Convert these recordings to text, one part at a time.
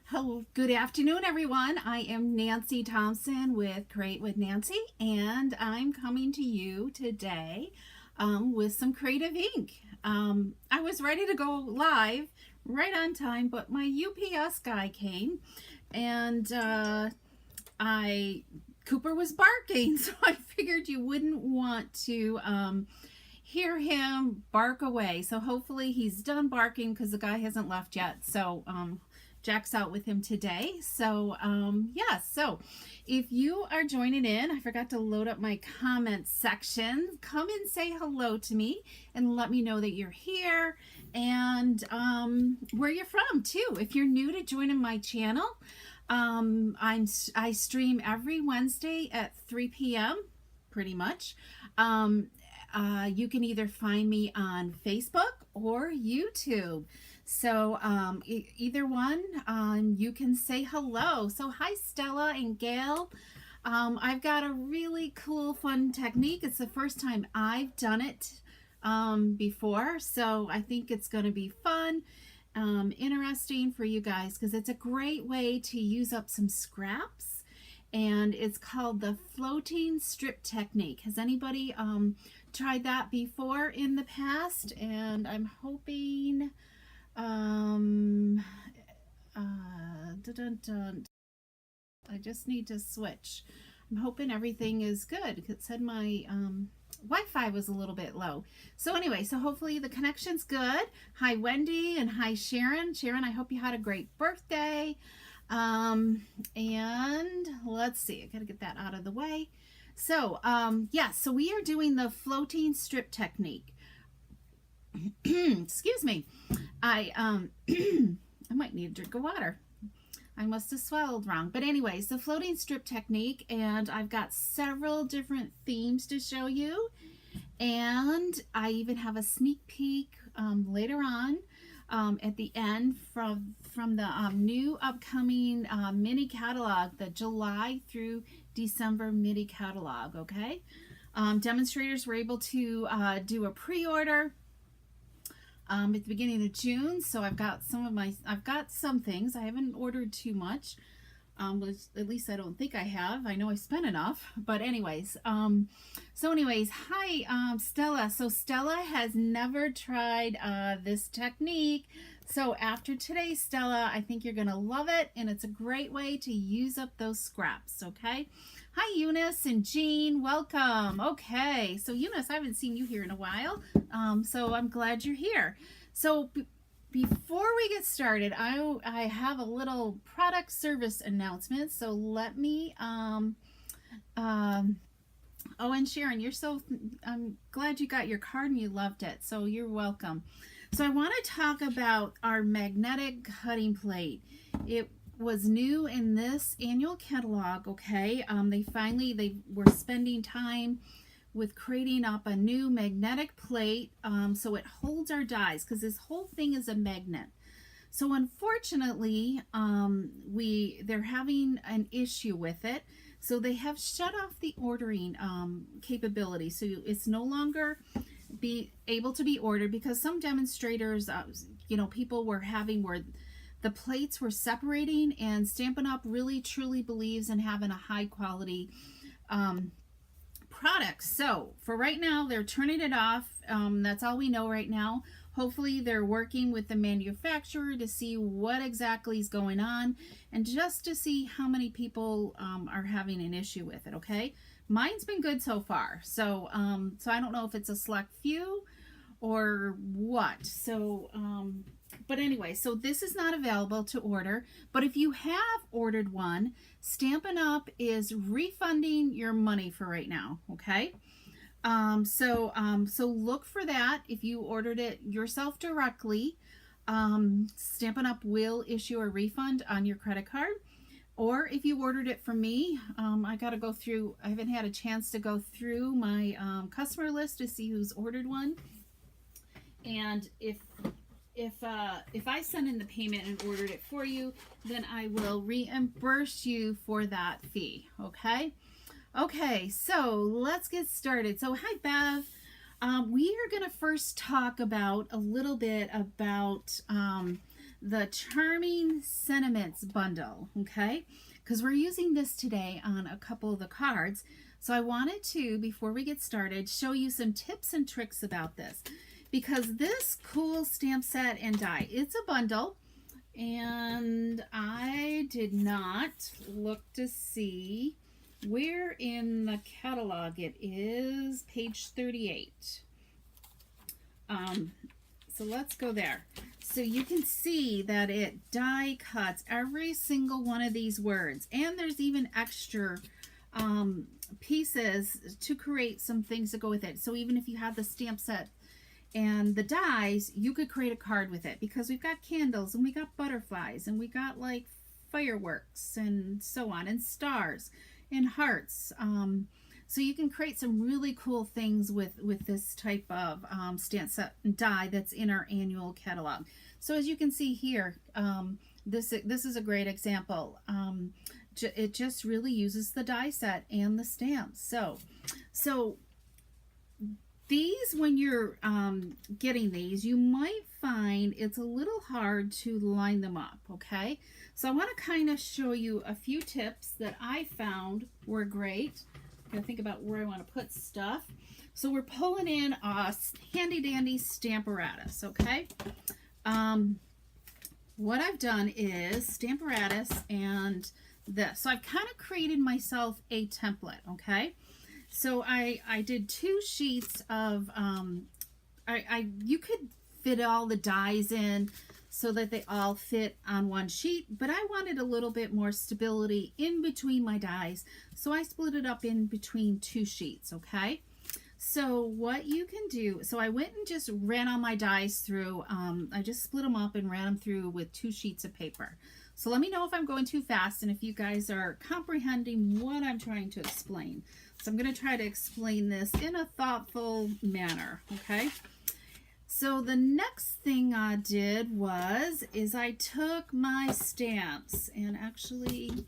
Hello, good afternoon, everyone. I am Nancy Thompson with Create with Nancy, and I'm coming to you today with some creative ink. I was ready to go live right on time, but my UPS guy came, and Cooper was barking, so I figured you wouldn't want to hear him bark away. So hopefully he's done barking because the guy hasn't left yet. So Jack's out with him today. So yeah, so if you are joining in, I forgot to load up my comment section. Come and say hello to me and let me know that you're here and where you're from too. If you're new to joining my channel, I stream every Wednesday at 3 p.m. pretty much. You can either find me on Facebook or YouTube. So either one, you can say hello. So hi, Stella and Gail. I've got a really cool, fun technique. It's the first time I've done it before. So I think it's going to be fun, interesting for you guys because it's a great way to use up some scraps. And it's called the floating strip technique. Has anybody tried that before in the past? And I'm hoping dun, dun. I just need to switch. I'm hoping everything is good. It said my Wi-Fi was a little bit low. So anyway, so hopefully the connection's good. Hi Wendy and hi Sharon. Sharon, I hope you had a great birthday. And let's see, I gotta get that out of the way. So yeah, so we are doing the floating strip technique. Excuse me. I might need a drink of water. I must have swallowed wrong. But anyways, the floating strip technique, and I've got several different themes to show you. And I even have a sneak peek later on at the end from the new upcoming mini catalog, the July through December mini catalog, okay? Demonstrators were able to do a pre-order at the beginning of June, so I've got some things. I haven't ordered too much, at least I don't think I have. I know I spent enough, but anyways, hi Stella. So Stella has never tried this technique, so after today, Stella, I think you're gonna love it, and it's a great way to use up those scraps. Okay, hi Eunice and Jean, welcome. Okay, so Eunice, I haven't seen you here in a while, so I'm glad you're here. So before we get started, I have a little product service announcement. So let me oh, and Sharon, I'm glad you got your card and you loved it, so you're welcome. So I want to talk about our magnetic cutting plate. It was new in this annual catalog, okay? They were spending time with creating up a new magnetic plate so it holds our dies, because this whole thing is a magnet. So unfortunately, they're having an issue with it. So they have shut off the ordering capability. So it's no longer be able to be ordered because some demonstrators, people were having where the plates were separating, and Stampin' Up! Really truly believes in having a high quality product. So for right now, they're turning it off. That's all we know right now. Hopefully they're working with the manufacturer to see what exactly is going on and just to see how many people are having an issue with it, okay? Mine's been good so far. So so I don't know if it's a select few or what. So but anyway, so this is not available to order, but if you have ordered one, Stampin' Up! Is refunding your money for right now, okay? So look for that. If you ordered it yourself directly, Stampin' Up! Will issue a refund on your credit card. Or if you ordered it from me, I haven't had a chance to go through my customer list to see who's ordered one. And if I send in the payment and ordered it for you, then I will reimburse you for that fee, okay? Okay, so let's get started. So hi, Bev. We are going to first talk about a little bit about the Charming Sentiments bundle, okay? Because we're using this today on a couple of the cards. So I wanted to, before we get started, show you some tips and tricks about this. Because this cool stamp set and die, it's a bundle. And I did not look to see where in the catalog it is. Page 38. So let's go there. So you can see that it die cuts every single one of these words. And there's even extra pieces to create some things to go with it. So even if you have the stamp set and the dies, you could create a card with it, because we've got candles and we got butterflies and we got like fireworks and so on, and stars and hearts. So you can create some really cool things with this type of stamp set and die that's in our annual catalog. So as you can see here, this is a great example. It just really uses the die set and the stamps. So these, when you're getting these, you might find it's a little hard to line them up, okay? So I want to kind of show you a few tips that I found were great. I'm going to think about where I want to put stuff. So we're pulling in a handy dandy Stamparatus, okay? What I've done is Stamparatus and this. So I've kind of created myself a template, okay? So I did 2 sheets of, you could fit all the dies in so that they all fit on one sheet, but I wanted a little bit more stability in between my dies, so I split it up in between 2 sheets, okay? So what you can do, so I went and just ran all my dies through, I just split them up and ran them through with 2 sheets of paper. So let me know if I'm going too fast and if you guys are comprehending what I'm trying to explain. So I'm going to try to explain this in a thoughtful manner, okay? So the next thing I did is I took my stamps and actually,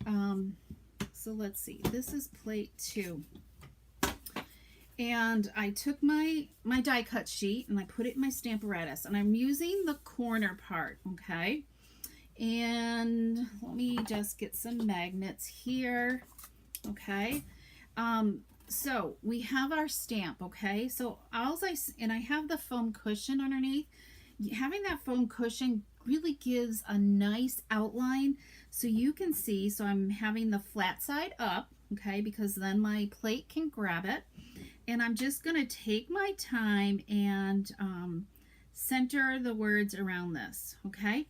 so let's see, this is plate 2. And I took my die cut sheet and I put it in my Stamparatus, and I'm using the corner part, okay? And let me just get some magnets here, okay? So we have our stamp, okay? So I have the foam cushion underneath. Having that foam cushion really gives a nice outline so you can see. So I'm having the flat side up, okay, because then my plate can grab it. And I'm just going to take my time and center the words around this, okay?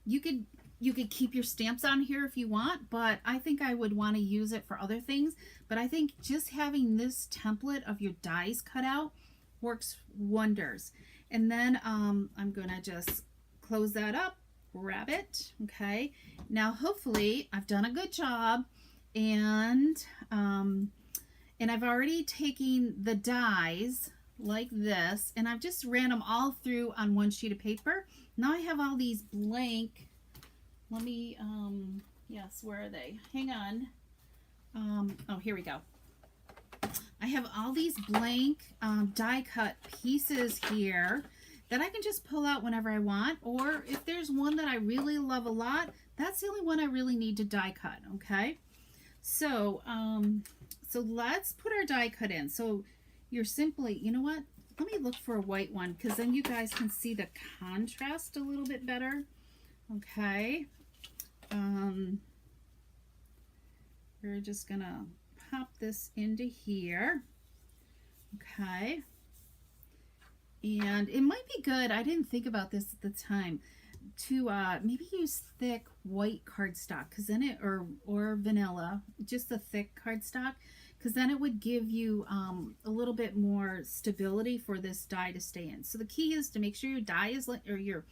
You could keep your stamps on here if you want, but I think I would want to use it for other things. But I think just having this template of your dies cut out works wonders. And then I'm going to just close that up, grab it, okay? Now hopefully I've done a good job, and I've already taken the dies like this, and I've just ran them all through on one sheet of paper. Now I have all these blank. Let me, yes, where are they? Hang on. Oh, here we go. I have all these blank die cut pieces here that I can just pull out whenever I want, or if there's one that I really love a lot, that's the only one I really need to die cut, okay? So, so let's put our die cut in. So you're simply, you know what? Let me look for a white one, because then you guys can see the contrast a little bit better. Okay. We're just gonna pop this into here. Okay. And it might be good, I didn't think about this at the time, to maybe use thick white cardstock, because then it, or vanilla, just a thick cardstock, because then it would give you a little bit more stability for this die to stay in. So the key is to make sure your die is, or your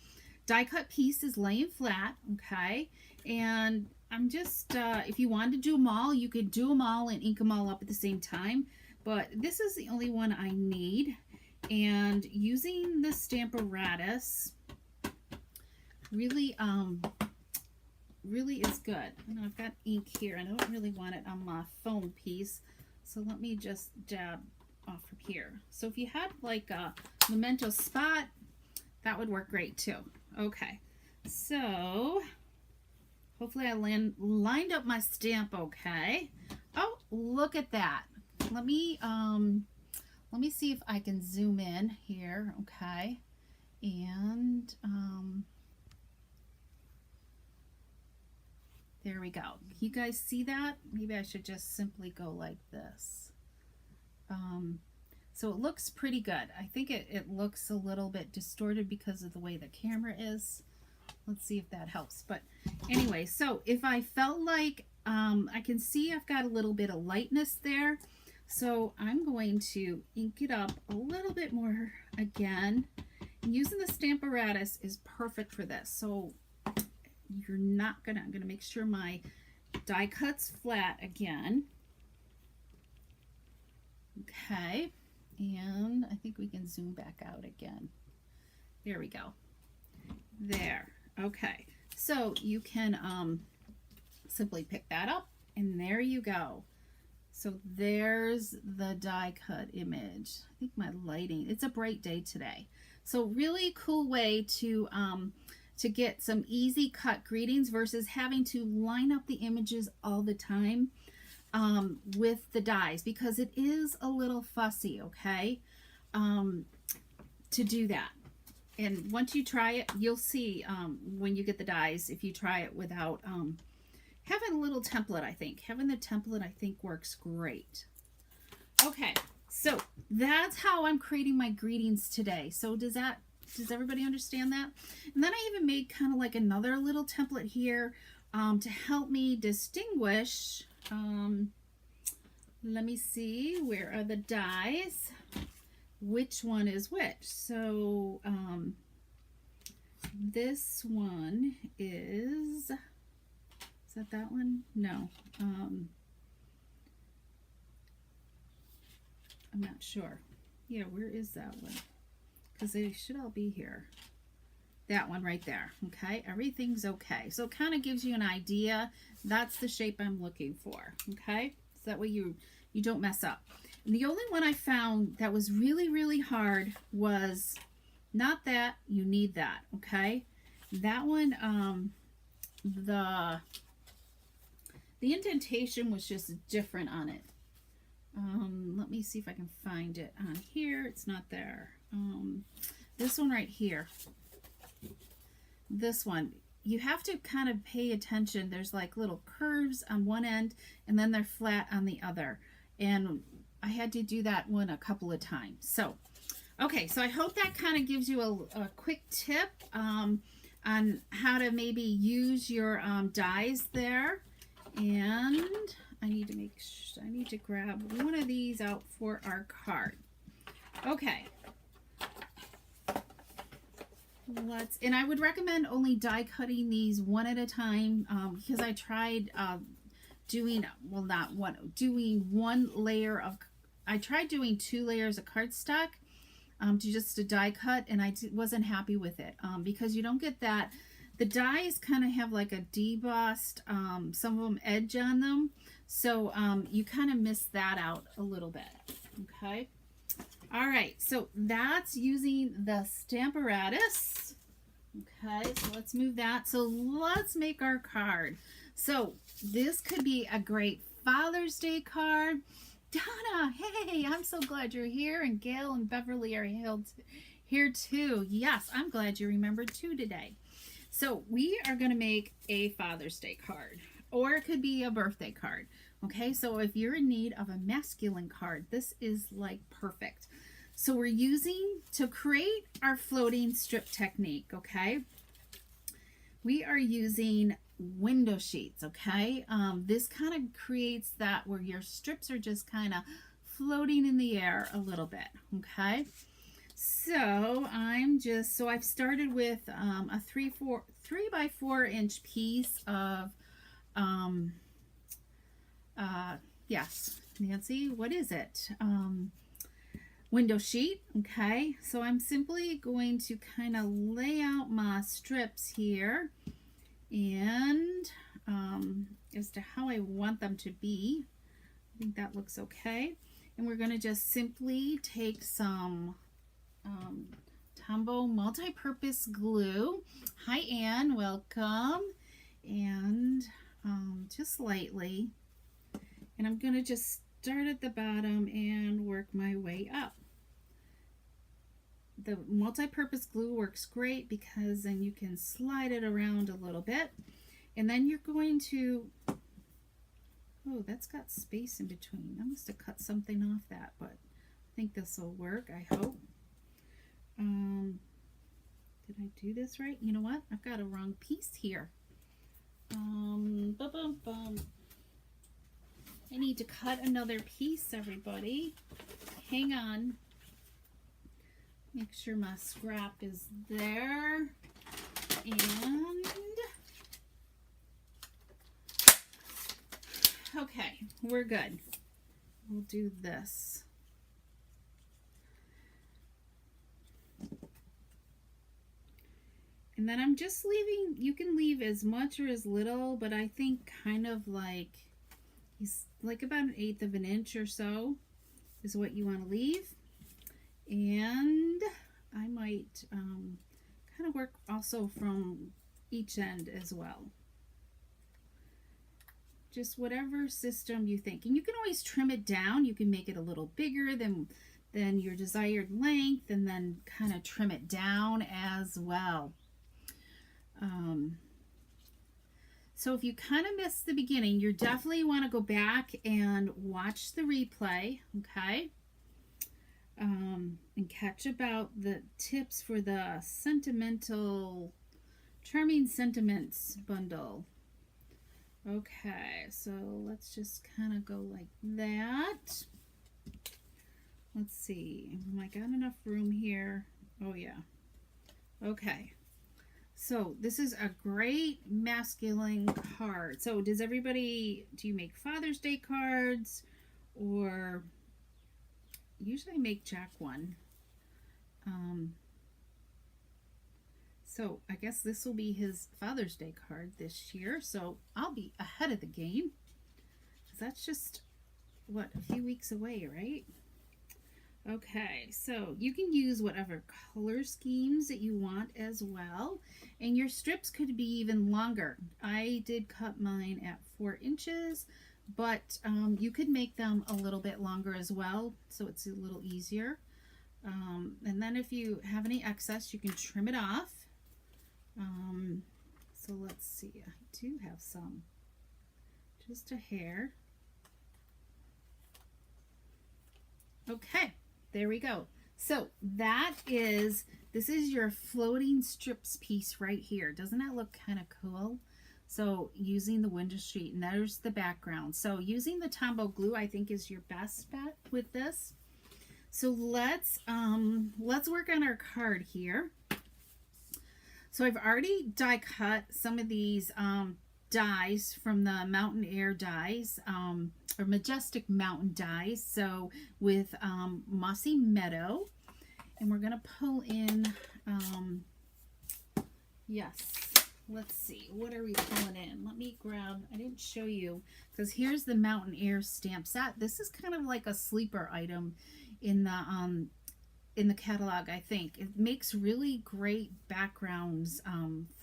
die cut piece is laying flat, okay? And I'm just, if you wanted to do them all, you could do them all and ink them all up at the same time, but this is the only one I need. And using the Stamparatus really, really is good. And I've got ink here, and I don't really want it on my foam piece, so let me just dab off from here. So if you had like a memento spot, that would work great too. Okay, So hopefully I lined up my stamp okay. Oh, look at that. Let me see if I can zoom in here, okay? And there we go. You guys see that? Maybe I should just simply go like this. So it looks pretty good. I think it looks a little bit distorted because of the way the camera is. Let's see if that helps. But anyway, so if I felt like I can see I've got a little bit of lightness there. So I'm going to ink it up a little bit more again. And using the Stamparatus is perfect for this. So you're not gonna, I'm gonna make sure my die cut's flat again. Okay, and I think we can zoom back out again. There we go. There. Okay, so you can simply pick that up, and there you go. So there's the die cut image. I think my lighting, it's a bright day today. So really cool way to get some easy cut greetings versus having to line up the images all the time with the dies, because it is a little fussy, okay, to do that. And once you try it, you'll see when you get the dies, if you try it without having a little template, I think. Having the template, I think, works great. Okay, so that's how I'm creating my greetings today. So does everybody understand that? And then I even made kind of like another little template here to help me distinguish. Let me see, where are the dies? Which one is which? So this one is that one? No. I'm not sure. Yeah, where is that one? Because they should all be here. That one right there. Okay, everything's okay. So it kind of gives you an idea. That's the shape I'm looking for. Okay, so that way you don't mess up. And the only one I found that was really, really hard was not that. You need that. Okay, that one. The indentation was just different on it. Let me see if I can find it on here. It's not there. This one right here. This one, you have to kind of pay attention. There's like little curves on one end and then they're flat on the other. And I had to do that one a couple of times. So, okay, so I hope that kind of gives you a quick tip on how to maybe use your dies there. And I need to make sure, I need to grab one of these out for our card. Okay. And I would recommend only die cutting these one at a time because I tried doing two layers of cardstock to die cut, and I wasn't happy with it because you don't get that. The dies kind of have like a debossed, some of them edge on them. So you kind of miss that out a little bit. Okay. All right. So that's using the Stamparatus. Okay. So let's move that. So let's make our card. So this could be a great Father's Day card. Donna, hey, I'm so glad you're here. And Gail and Beverly are here too. Yes, I'm glad you remembered too today. So we are going to make a Father's Day card, or it could be a birthday card. Okay, so if you're in need of a masculine card, this is like perfect. So we're using, to create our floating strip technique, okay, we are using window sheets, okay? This kind of creates that where your strips are just kind of floating in the air a little bit, okay? So I've started with a 3 by 4 inch piece of, yes, Nancy, what is it? Window sheet, okay? So I'm simply going to kind of lay out my strips here and as to how I want them to be. I think that looks okay. And we're going to just simply take some Tombow multi-purpose glue. Hi Anne, welcome. And just lightly. And I'm going to just start at the bottom and work my way up. The multi-purpose glue works great because then you can slide it around a little bit. And then you're going to, oh, that's got space in between. I must have cut something off that, but I think this will work, I hope. Did I do this right? You know what? I've got a wrong piece here. I need to cut another piece, everybody. Hang on. Make sure my scrap is there. And okay, we're good. We'll do this. And then I'm just leaving, you can leave as much or as little, but I think kind of like, he's like about 1/8 of an inch or so is what you want to leave. And I might kind of work also from each end as well. Just whatever system you think. And you can always trim it down. You can make it a little bigger than your desired length and then kind of trim it down as well. So if you kind of missed the beginning, you definitely want to go back and watch the replay, okay? And catch about the tips for the sentimental, charming sentiments bundle. Okay, so let's just kind of go like that. Let's see, have I got enough room here? Oh yeah. Okay. So this is a great masculine card. So do you make Father's Day cards? Or usually I make Jack one. So I guess this will be his Father's Day card this year. So I'll be ahead of the game. 'Cause that's just, what, a few weeks away, right? Okay, so you can use whatever color schemes that you want as well. And your strips could be even longer. I did cut mine at 4 inches, but you could make them a little bit longer as well, so it's a little easier. And then if you have any excess, you can trim it off. So let's see, I do have some, just a hair. Okay. There we go. So this is your floating strips piece right here. Doesn't that look kind of cool? So using the window sheet, and there's the background. So using the Tombow glue, I think, is your best bet with this. So let's work on our card here. So I've already die cut some of these dies from the Mountain Air dies, or Majestic Mountain dies. So with Mossy Meadow, and we're gonna pull in, yes, let's see, what are we pulling in? Let me grab, I didn't show you, because here's the Mountain Air stamp set. This is kind of like a sleeper item in the catalog, I think. It makes really great backgrounds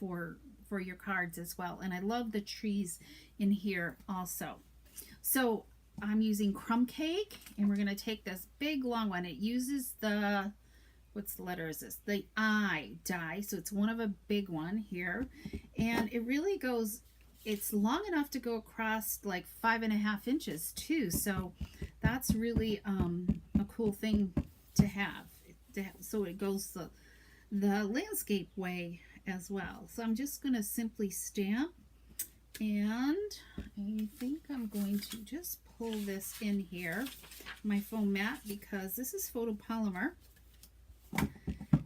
for your cards as well. And I love the trees in here also. So I'm using Crumb Cake, and we're going to take this big long one. It uses the, what's the letter is this? The I die. So it's one of a big one here. And it really goes, it's long enough to go across like 5.5 inches too. So that's really a cool thing to have. So it goes the landscape way as well. So I'm just going to simply stamp, and I think I'm going to just pull this in here, my foam mat, because this is photopolymer,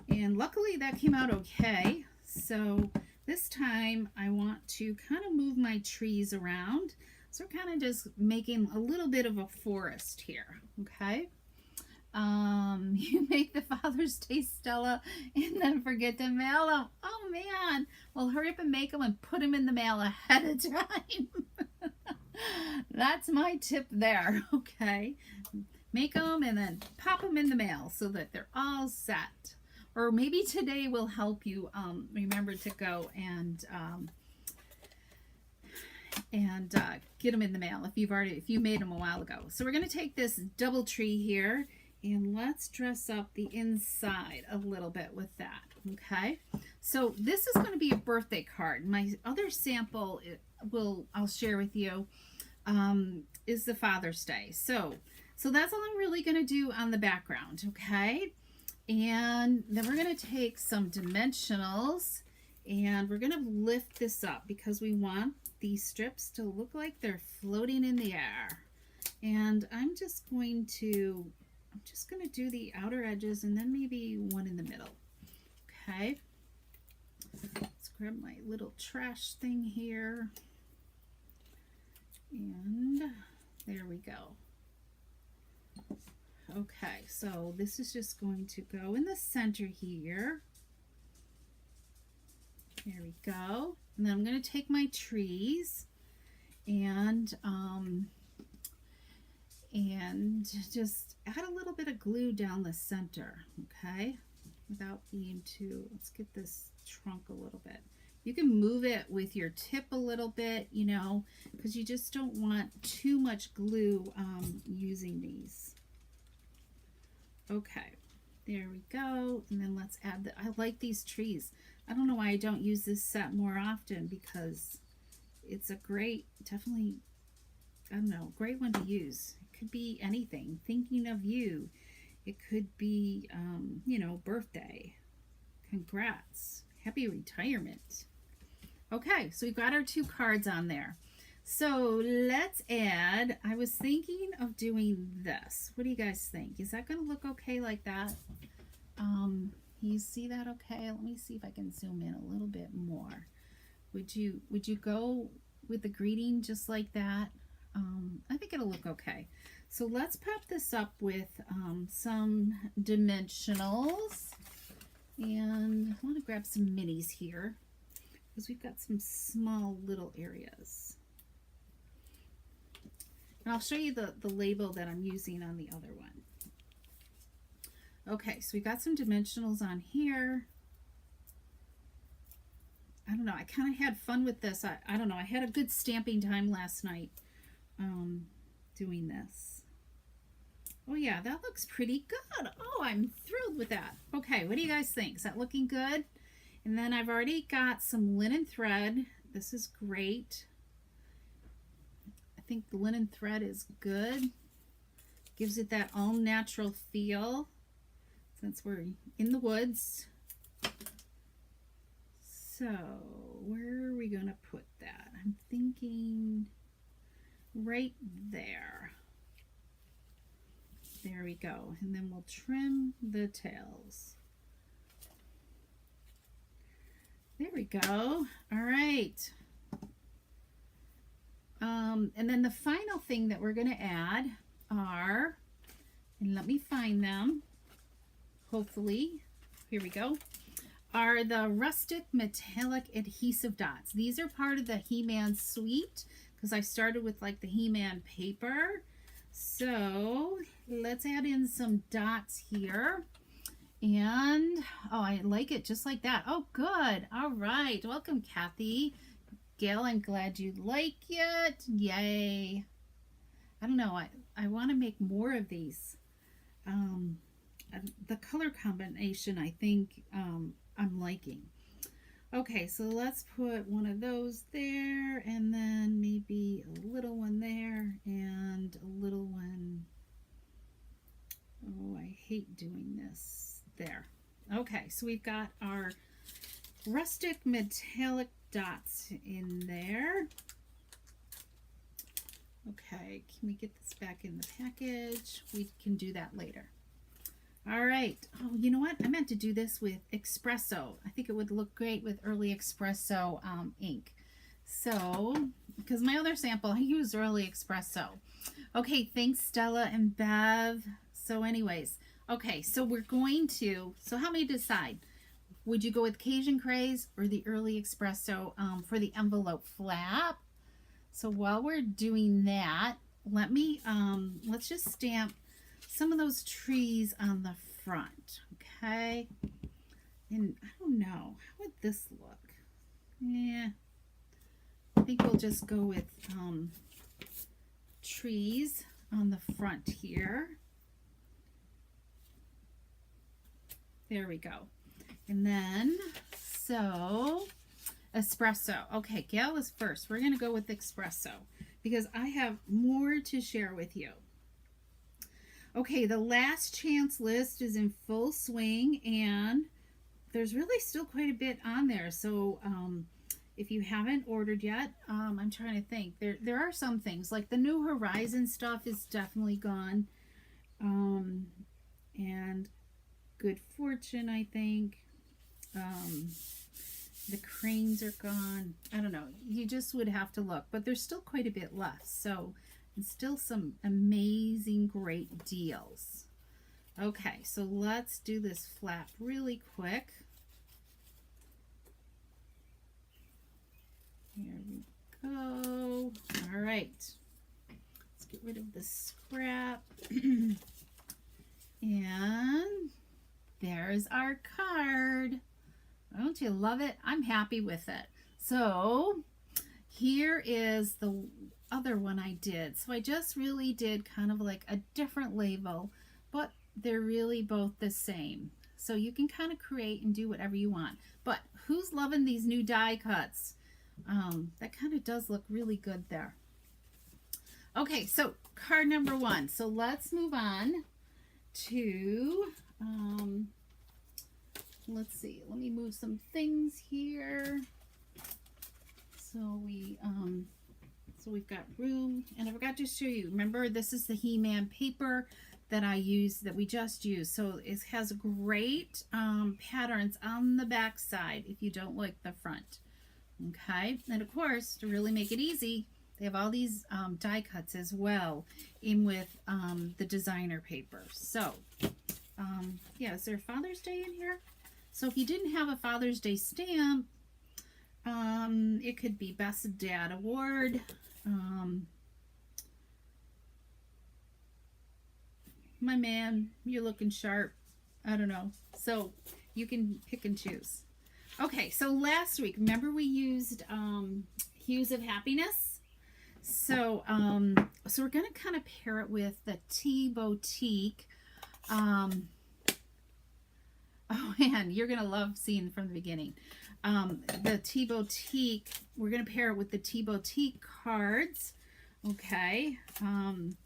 and luckily that came out okay. So this time I want to kind of move my trees around, so we're kind of just making a little bit of a forest here. Okay. You make the Father's Day Stella and then forget to mail them. Oh man, well hurry up and make them and put them in the mail ahead of time. That's my tip there. Okay, make them and then pop them in the mail so that they're all set. or maybe today will help you remember to go and get them in the mail if you made them a while ago. So we're going to take this double tree here and let's dress up the inside a little bit with that. Okay, so this is going to be a birthday card. My other sample I'll share with you is the Father's Day. So that's all I'm really going to do on the background. Okay, and then we're going to take some dimensionals and we're going to lift this up because we want these strips to look like they're floating in the air. And I'm just going to do the outer edges and then maybe one in the middle. Okay, let's grab my little trash thing here. And there we go. Okay, so this is just going to go in the center here. There we go. And then I'm going to take my trees and just add a little bit of glue down the center, okay? Without being too, let's get this trunk a little bit. You can move it with your tip a little bit, you know, because you just don't want too much glue using these. Okay, there we go. And then let's add I like these trees. I don't know why I don't use this set more often because it's a great, definitely, I don't know, great one to use. It could be anything. Thinking of you. It could be, you know, birthday. Congrats. Happy retirement. Okay, so we've got our 2 cards on there. So let's add, I was thinking of doing this. What do you guys think? Is that going to look okay like that? You see that okay? Let me see if I can zoom in a little bit more. Would you go with the greeting just like that? I think it'll look okay. So let's pop this up with some dimensionals. And I want to grab some minis here because we've got some small little areas. And I'll show you the label that I'm using on the other one. Okay, so we got some dimensionals on here. I don't know, I kind of had fun with this. I don't know, I had a good stamping time last night doing this. Oh yeah, that looks pretty good. Oh, I'm thrilled with that. Okay, what do you guys think? Is that looking good? And then I've already got some linen thread. This is great. I think the linen thread is good. Gives it that all natural feel since we're in the woods. So where are we going to put that? I'm thinking right there. There we go. And then we'll trim the tails. There we go. All right. And then the final thing that we're going to add are, and let me find them, hopefully, here we go, are the rustic metallic adhesive dots. These are part of the He-Man suite because I started with like the He-Man paper. So let's add in some dots here. And, oh, I like it just like that. Oh, good. All right. Welcome, Kathy. Gail, I'm glad you like it. Yay. I don't know. I want to make more of these. The color combination, I think I'm liking. Okay, so let's put one of those there, and then maybe a little one there, and a little one. Oh, I hate doing this. There. Okay, so we've got our rustic metallic dots in there. Okay, can we get this back in the package? We can do that later. All right. Oh, you know what? I meant to do this with espresso. I think it would look great with early espresso ink. So, because my other sample, I use early espresso. Okay, thanks, Stella and Bev. So anyways, okay, so we're going to, so help me decide. Would you go with Cajun Craze or the early espresso for the envelope flap? So while we're doing that, let me, let's just stamp some of those trees on the front, okay? And I don't know, how would this look? Yeah, I think we'll just go with trees on the front here. There we go. And then, so, espresso. Okay, Gail is first. We're going to go with espresso because I have more to share with you. Okay, the last chance list is in full swing, and there's really still quite a bit on there. So, if you haven't ordered yet, I'm trying to think. There are some things, like the New Horizon stuff is definitely gone. And Good Fortune, I think. The cranes are gone. I don't know. You just would have to look. But there's still quite a bit left. So, and still some amazing, great deals. Okay, so let's do this flap really quick. Here we go. All right. Let's get rid of the scrap. And there's our card. Don't you love it? I'm happy with it. So here is the other one I did. So I just really did kind of like a different label, but they're really both the same. So you can kind of create and do whatever you want. But who's loving these new die cuts? That kind of does look really good there. Okay, so card number 1. So let's move on to, let's see, let me move some things here. So we've got room, and I forgot to show you. Remember, this is the He-Man paper that I used, that we just used. So it has great patterns on the back side if you don't like the front. Okay, and of course, to really make it easy, they have all these die cuts as well in with the designer paper. So, yeah, is there Father's Day in here? So if you didn't have a Father's Day stamp, it could be Best Dad Award. My man, you're looking sharp. I don't know. So you can pick and choose. Okay, so last week, remember we used Hues of Happiness? So, so we're going to kind of pair it with the Tea Boutique. Oh man, you're going to love seeing from the beginning. The Tea Boutique, we're going to pair it with the Tea Boutique cards. Okay. And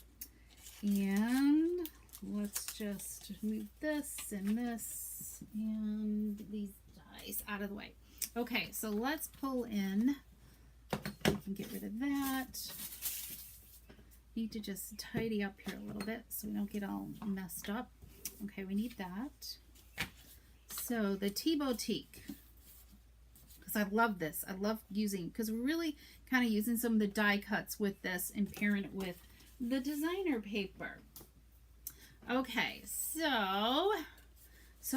let's just move this and these dice out of the way. Okay, so let's pull in. We can get rid of that. Need to just tidy up here a little bit so we don't get all messed up. Okay, we need that. So the Tea Boutique, because I love this. I love using, because we're really kind of using some of the die cuts with this and pairing it with the designer paper. Okay, so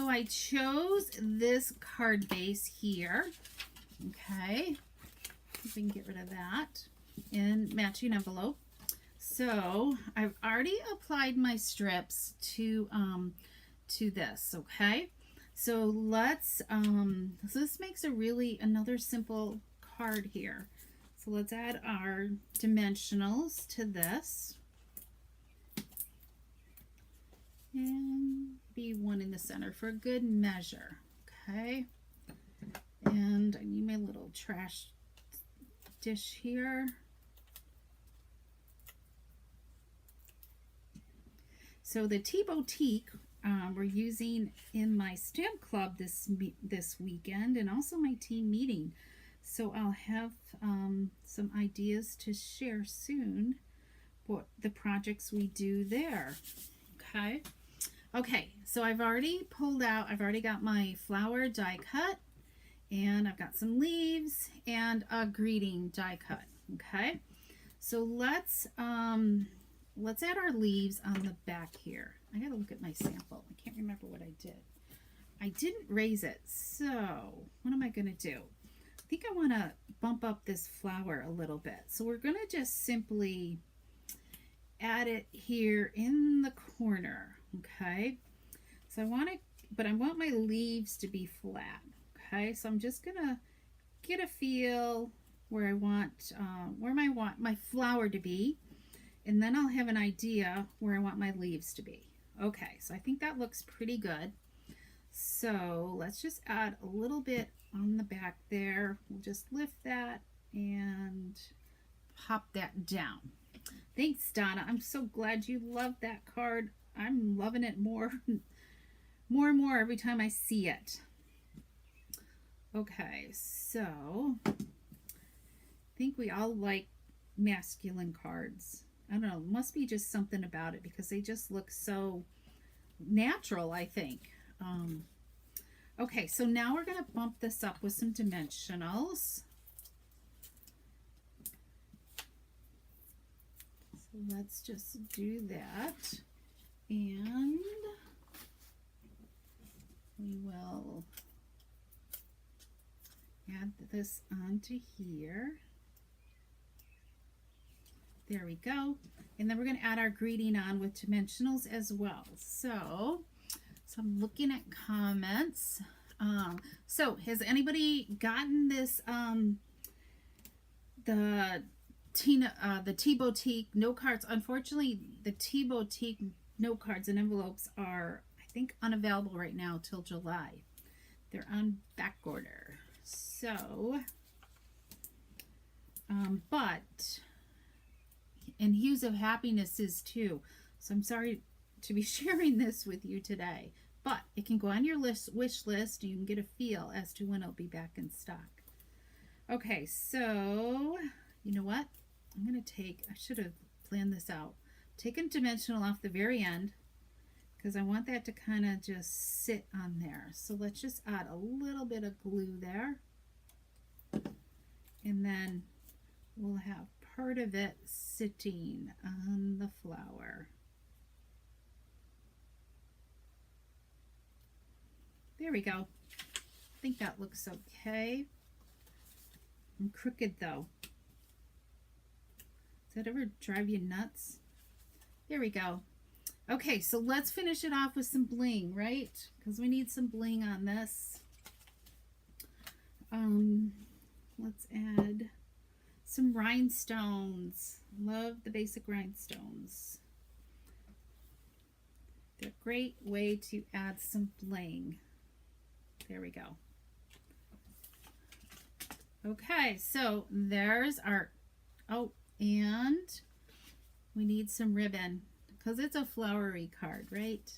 I chose this card base here. Okay, we can get rid of that in matching envelope. So I've already applied my strips to this. Okay, so let's so this makes another simple card here. So let's add our dimensionals to this. And be one in the center for a good measure. Okay. And I need my little trash dish here. So the Tea Boutique we're using in my stamp club this weekend, and also my team meeting. So I'll have some ideas to share soon for the projects we do there. Okay. Okay, so I've already got my flower die cut, and I've got some leaves and a greeting die cut. Okay, so let's add our leaves on the back here. I gotta look at my sample. I can't remember what I did. I didn't raise it, so what am I gonna do? I think I want to bump up this flower a little bit. So we're gonna just simply add it here in the corner. Okay, so I want to but I want my leaves to be flat. Okay, so I'm just gonna get a feel where I want, my flower to be, and then I'll have an idea where I want my leaves to be. Okay, so I think that looks pretty good. So let's just add a little bit on the back there. We'll just lift that and pop that down. Thanks, Donna. I'm so glad you love that card. I'm loving it more and more every time I see it. Okay, so I think we all like masculine cards. I don't know, it must be just something about it because they just look so natural, I think. Okay, so now we're going to bump this up with some dimensionals. So let's just do that. And we will add this onto here. There we go. And then we're going to add our greeting on with dimensionals as well. So I'm looking at comments. So has anybody gotten this, the Tea Boutique note cards? Unfortunately, the Tea Boutique note cards and envelopes are, I think, unavailable right now till July. They're on back order. So, and Hues of Happiness is too. So I'm sorry to be sharing this with you today, but it can go on your wish list. You can get a feel as to when it'll be back in stock. Okay, so you know what? I'm going to take, I should have planned this out. Taking dimensional off the very end because I want that to kind of just sit on there. So let's just add a little bit of glue there. And then we'll have part of it sitting on the flower. There we go. I think that looks okay. I'm crooked though. Does that ever drive you nuts? There we go. Okay, so let's finish it off with some bling, right? Because we need some bling on this. Let's add some rhinestones. Love the basic rhinestones. They're a great way to add some bling. There we go. Okay, so there's our, oh, and we need some ribbon because it's a flowery card, right?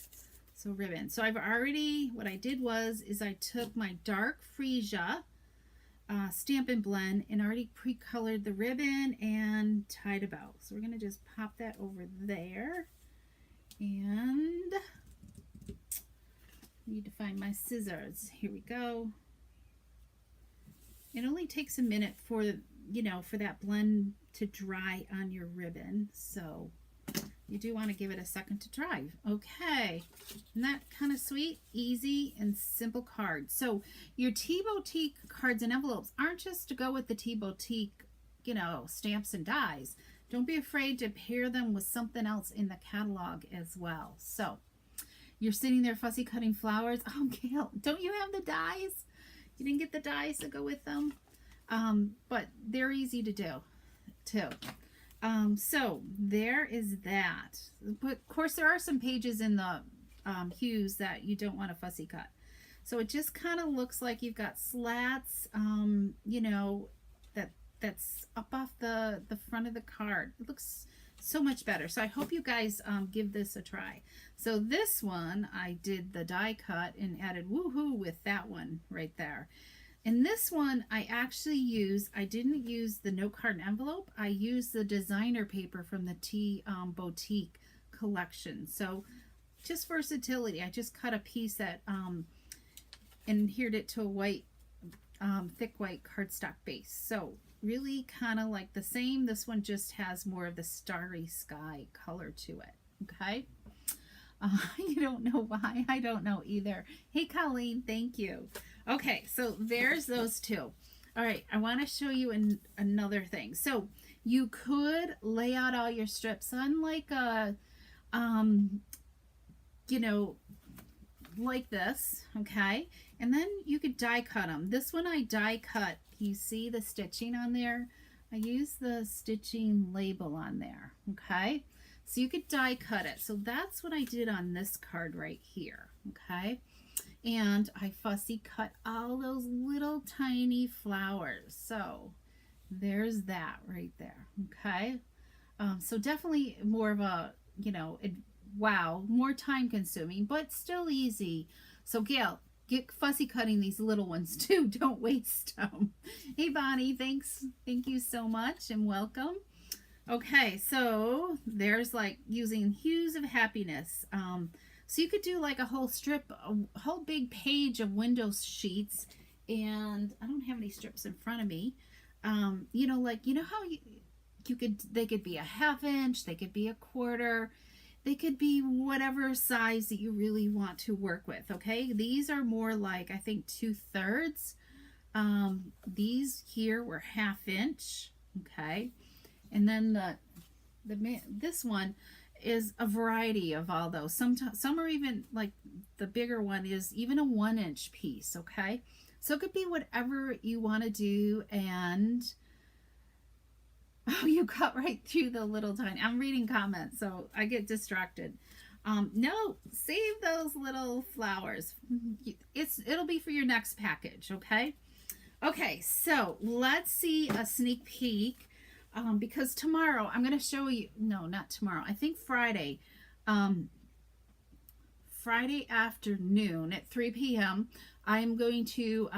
So ribbon. So I've already, what I did was, is I took my dark freesia Stampin' Blend and already pre-colored the ribbon and tied a bow. So we're going to just pop that over there. And I need to find my scissors. Here we go. It only takes a minute for, you know, for that blend to dry on your ribbon. So you do want to give it a second to dry. Okay, isn't that kind of sweet? Easy and simple card. So your Tea Boutique cards and envelopes aren't just to go with the Tea Boutique, you know, stamps and dies. Don't be afraid to pair them with something else in the catalog as well. So you're sitting there fussy cutting flowers. Oh, Gail, don't you have the dies? You didn't get the dies to go with them? But they're easy to do too. So there is that. But of course, there are some pages in the hues that you don't want to fussy cut. So it just kind of looks like you've got slats, you know, that's up off the front of the card. It looks so much better. So I hope you guys give this a try. So this one, I did the die cut and added woohoo with that one right there. And this one, I actually I didn't use the note card and envelope. I used the designer paper from the Tea Boutique collection. So just versatility. I just cut a piece that, and adhered it to a white, thick white cardstock base. So really kind of like the same. This one just has more of the starry sky color to it. Okay. You don't know why. I don't know either. Hey, Colleen, thank you. Okay, so there's those two. All right, I want to show you another thing. So you could lay out all your strips on like a, you know, like this, okay? And then you could die cut them. This one I die cut. You see the stitching on there? I use the stitching label on there, okay? So you could die cut it. So that's what I did on this card right here, okay? And I fussy cut all those little tiny flowers. So there's that right there, okay? So definitely more of a, you know, wow, more time consuming, but still easy. So Gail, get fussy cutting these little ones too. Don't waste them. Hey Bonnie, thanks. Thank you so much and welcome. Okay, so there's like using hues of happiness. So you could do like a whole strip, a whole big page of window sheets. And I don't have any strips in front of me. You know, like, you know how you could, they could be a 1/2 inch, they could be a 1/4, they could be whatever size that you really want to work with, okay? These are more like, I think 2/3. These here were 1/2 inch, okay? And then this one is a variety of all those. Some are even, like the bigger one is even a 1 inch piece, okay? So it could be whatever you want to do. And oh, you cut right through the little tiny, I'm reading comments, so I get distracted. No, save those little flowers. It'll be for your next package, okay? Okay, so let's see a sneak peek. Because tomorrow I'm going to show you, no, not tomorrow, I think Friday, Friday afternoon at 3 p.m. I'm going to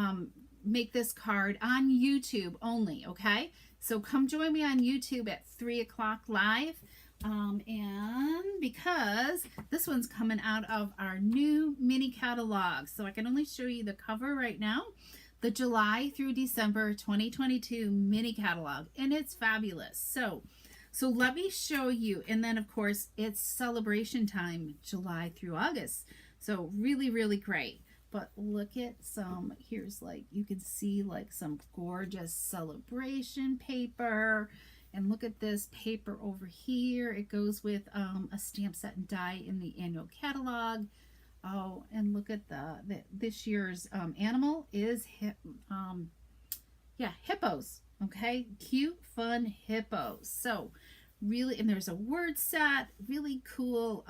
make this card on YouTube only, okay? So come join me on YouTube at 3 o'clock live. And because this one's coming out of our new mini catalog, so I can only show you the cover right now. The July through December 2022 mini catalog, and it's fabulous. So let me show you. And then of course it's celebration time, July through August, so really, really great. But look at some, here's like, you can see like some gorgeous celebration paper. And look at this paper over here. It goes with a stamp set and die in the annual catalog. Oh, and look at this year's animal is hippos. Okay, cute, fun hippos. So really, and there's a word set, really cool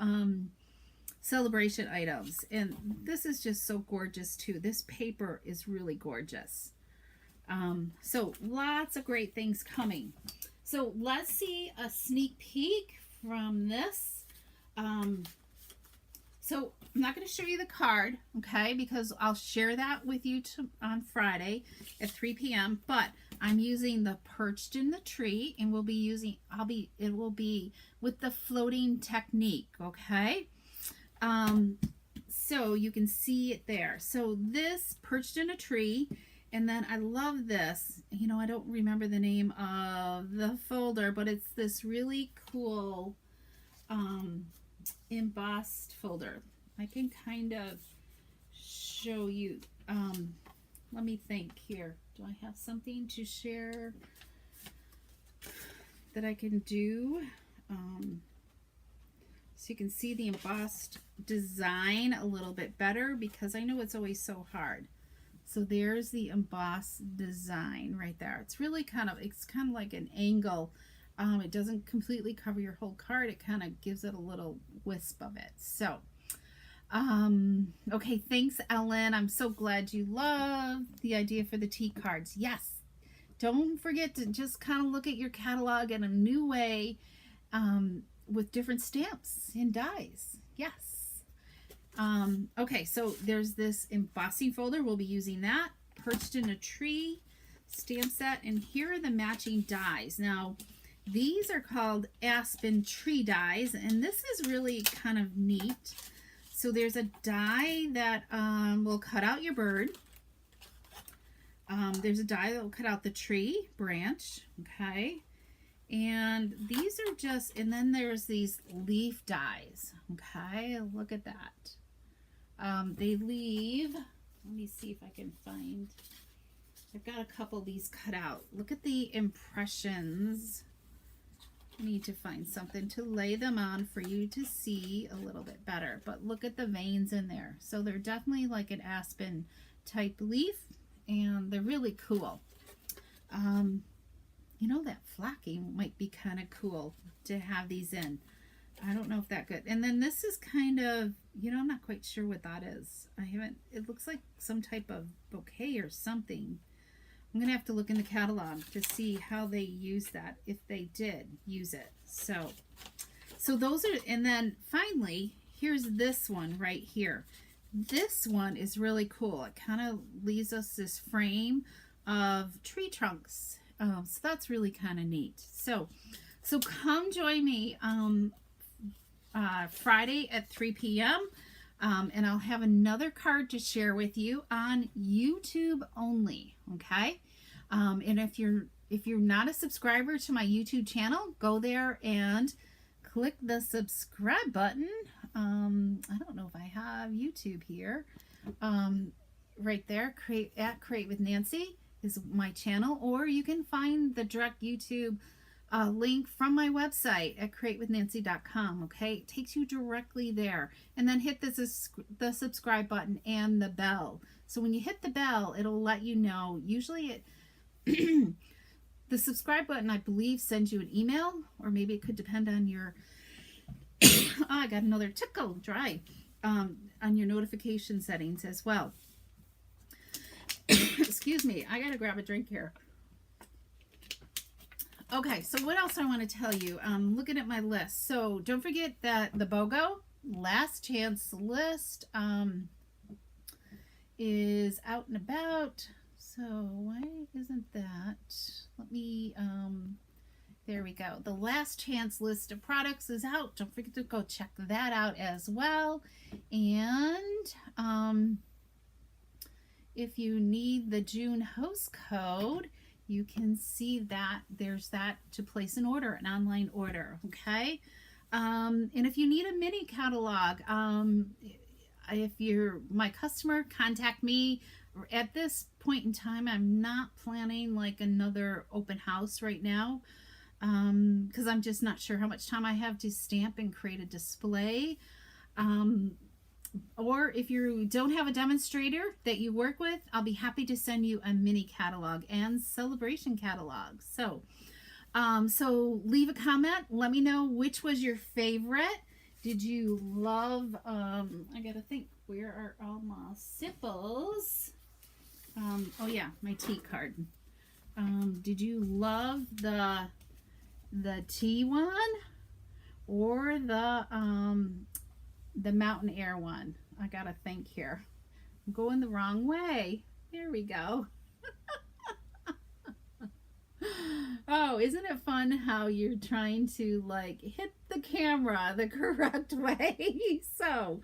celebration items. And this is just so gorgeous too. This paper is really gorgeous. So lots of great things coming. So let's see a sneak peek from this. So I'm not going to show you the card, okay, because I'll share that with you on Friday at 3 p.m. But I'm using the Perched in the Tree, and it will be with the floating technique, okay? So you can see it there. So this Perched in a Tree, and then I love this. You know, I don't remember the name of the folder, but it's this really cool embossed folder. I can kind of show you. Let me think here. Do I have something to share that I can do? So you can see the embossed design a little bit better, because I know it's always so hard. So there's the embossed design right there. It's really kind of like an angle. It doesn't completely cover your whole card. It kind of gives it a little wisp of it. So, okay, thanks, Ellen. I'm so glad you love the idea for the tea cards. Yes, don't forget to just kind of look at your catalog in a new way, with different stamps and dies. Yes. Okay, so there's this embossing folder. We'll be using that. Perched in a Tree stamp set, and here are the matching dies. Now, these are called aspen tree dies, and this is really kind of neat. So there's a die that will cut out your bird. There's a die that will cut out the tree branch, okay? And these are just, and then there's these leaf dies, okay? Look at that. They leave, let me see if I can find, I've got a couple of these cut out. Look at the impressions I need to find something to lay them on for you to see a little bit better. But look at the veins in there. So they're definitely like an aspen type leaf, and they're really cool. You know, that flocking might be kind of cool to have these in. I don't know if that good. And then this is kind of, you know, I'm not quite sure what that is. It looks like some type of bouquet or something. I'm going to have to look in the catalog to see how they use that, if they did use it. So those are, and then finally, here's this one right here. This one is really cool. It kind of leaves us this frame of tree trunks. So that's really kind of neat. So come join me Friday at 3 p.m. And I'll have another card to share with you on YouTube only. Okay. And if you're not a subscriber to my YouTube channel, go there and click the subscribe button. I don't know if I have YouTube here. Right there, Create with Nancy is my channel, or you can find the direct YouTube link from my website at createwithnancy.com. Okay, it takes you directly there, and then hit the subscribe button and the bell. So when you hit the bell, it'll let you know. Usually the subscribe button, I believe, sends you an email, or maybe it could depend on your oh, I got another tickle dry on your notification settings as well. Excuse me, I gotta grab a drink here. Okay, so what else I want to tell you? Looking at my list. So don't forget that the BOGO last chance list is out and about. So why isn't that? Let me, there we go. The last chance list of products is out. Don't forget to go check that out as well. And if you need the June host code, you can see that there's that to place an order, an online order. Okay. And if you need a mini catalog, if you're my customer, contact me. At this point in time, I'm not planning like another open house right now, because I'm just not sure how much time I have to stamp and create a display. Or if you don't have a demonstrator that you work with, I'll be happy to send you a mini catalog and celebration catalog. So leave a comment. Let me know which was your favorite. Did you love, I gotta think, where are all my samples? Oh yeah, my tea card. Did you love the tea one or the mountain air one? I gotta think here. I'm going the wrong way. There we go. Oh, isn't it fun how you're trying to like hit the camera the correct way? So,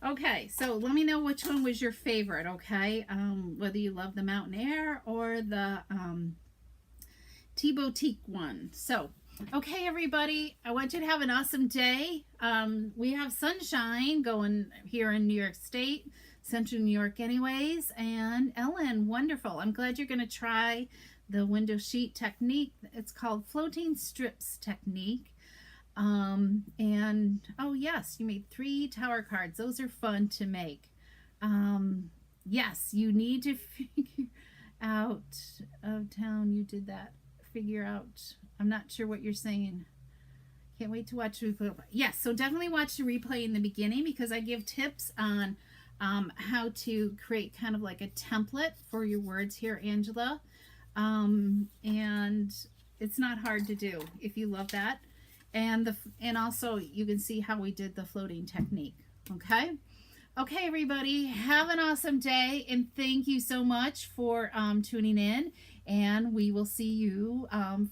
okay, so let me know which one was your favorite, okay? Whether you love the mountain air or the tea boutique one. So, okay, everybody, I want you to have an awesome day. We have sunshine going here in New York State, Central New York anyways. And Ellen, wonderful. I'm glad you're going to try the window sheet technique. It's called floating strips technique. And oh yes, you made 3 tower cards. Those are fun to make. Yes, you need to figure out of town. You did that. Figure out. I'm not sure what you're saying. Can't wait to watch the replay. Yes, so definitely watch the replay in the beginning, because I give tips on how to create kind of like a template for your words here, Angela. And it's not hard to do if you love that. And also you can see how we did the floating technique. Okay. Okay, everybody, have an awesome day, and thank you so much for tuning in, and we will see you Friday.